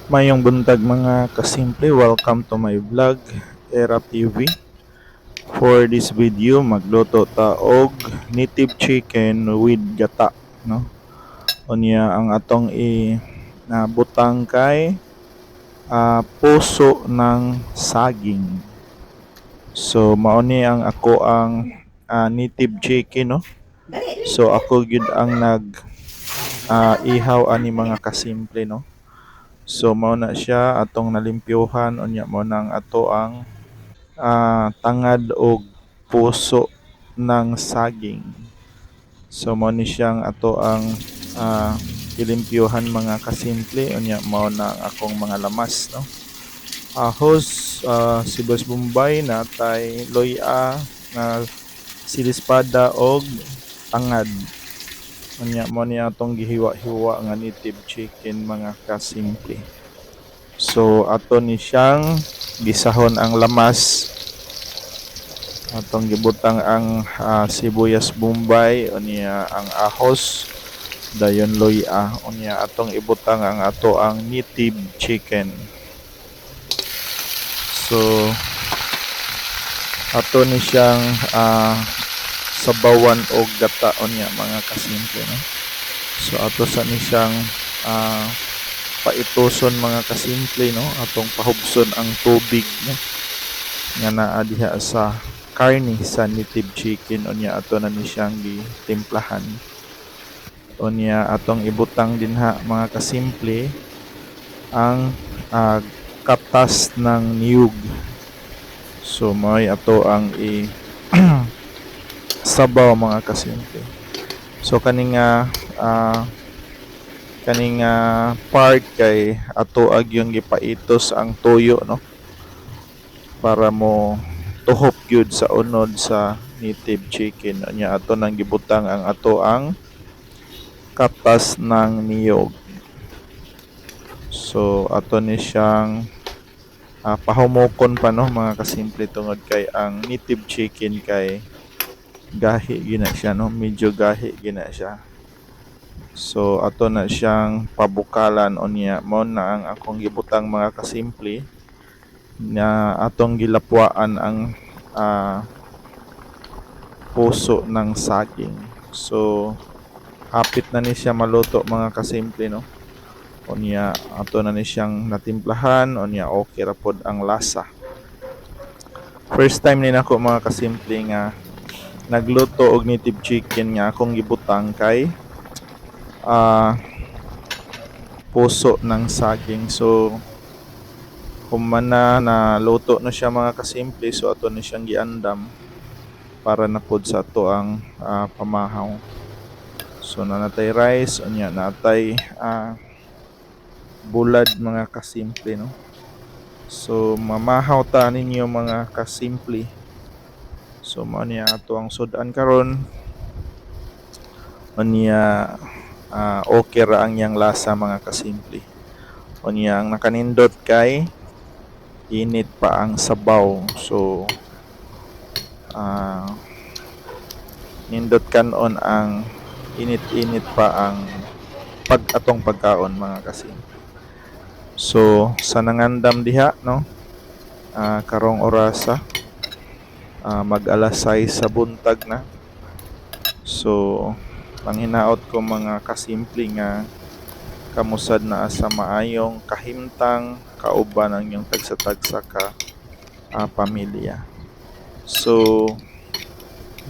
Mayong buntag mga kasimple, welcome to my vlog, Era TV. For this video, magluto ta og native chicken with gata, no? Unya ang atong nabutang kay puso ng saging. So mao ni ang ako ang native chicken, no? So ako gyud ang ihaw ani mga kasimple, no? So mao na siya atong nalimpyuhan unya mo nang ato ang tangad o puso ng saging. So mao ni siyang ato ang ilimpyuhan mga kasimple unya mao na ang akong mga lamas, no. Ahos, sibuyas bombay natay loy-a nga silispada og tangad. Unya mao ni atong gihiwa-hiwa nga native chicken mga kasimple. So ato ni siyang gisahon ang lamas, atong gibutang ang sibuyas bombay unya ang ahos dayon loy-a unya atong ibutang ang ato ang native chicken. So ato ni siyang sabawan og gata unya mga kasimple, no. So ato sa ni siyang paituson mga kasimple, no, atong pahubson ang tubig, no, nga naa diha sa karni sa native chicken unya ato na ni siyang gitimplahan. Unya atong ibutang dinha mga kasimple ang katas ng niyog. So may ato ang sabaw mga kasimple. So kaning part kay ato ag yung gipaitos ang tuyo, no, para mo tuhop gyud sa unod sa native chicken unya ato nang gibutang ang ato ang katas ng niyog. So ato ni siyang pahumukon pa, no, mga kasimple, tungod kay ang native chicken kay gahi gina siya, no, medyo gahi gina siya. So ato na siyang pabukalan unya mo na ang akong gibutang mga kasimple na atong gilapwaan ang puso ng saging. So hapit na ni siya maluto mga kasimple, no. Unya ato na ni siyang natimplahan unya okay ra pod ang lasa. First time ni nako mga kasimple nga nagluto og native chicken nga akong gibutang kay puso ng saging. So humana na luto na siya mga kasimple, so ato na siyang giandam para na pod sa ato ang pamahaw. So natay rice unya natay bulad mga kasimple, no. So mamahaw ta ninyo mga kasimple. So mao ni ato ang sudan karon unya okay ra ang yang lasa mga kasimple. Unya ang nakanindot kay init pa ang sabaw. So nindot kanon ang init-init pa ang atong pagkaon mga kasimple. So sa nangandam diha, no, karong orasa mag alas 6 sa buntag na. So panghinaot ko mga kasimple nga kamusad na sa maayong kahimtang kauban ang inyong tagsa-tagsa ka pamilya. So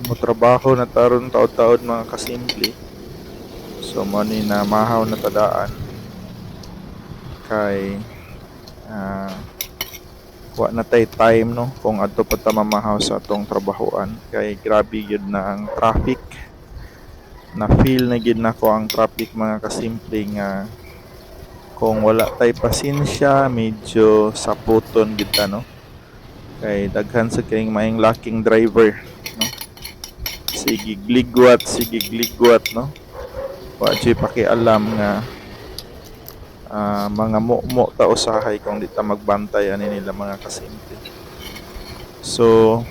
motrabaho na taron taod-taod mga kasimple. So mo ni na mahaw na tadaan kay wa na tay time, no, kung adto pa ta mamahaw sa atong trabahoan kay grabe gyud na ang traffic. Na feel na gyud nako ang traffic mga kasimple nga kung wala tay pasensya medyo saputon gyud ta, no, kay daghan sa kayong maayong lacking driver, no, sige gligwat, no, wa jay pakialam nga mga mo ta usahay kung di ta magbantay ani nila mga kasimple. So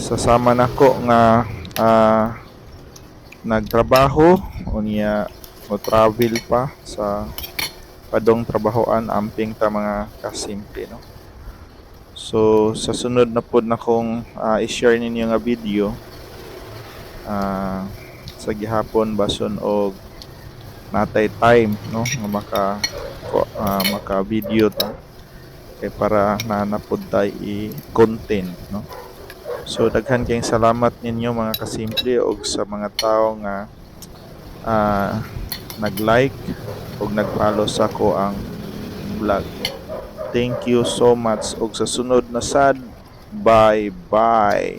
sasama nako nga nagtrabaho unya mo travel pa sa padong trabahoan amping ta mga kasimple, no. So sa sunod na pod na kong i-share ninyo nga video sa gihapon bason og natay time, no, nga maka video ta kay para nanapod tay i-content, no. So daghan kayong salamat ninyo mga kasimple og sa mga tao nga nag-like og nag-follow sa ko ang vlog. Thank you so much og sa sunod na sad, bye bye.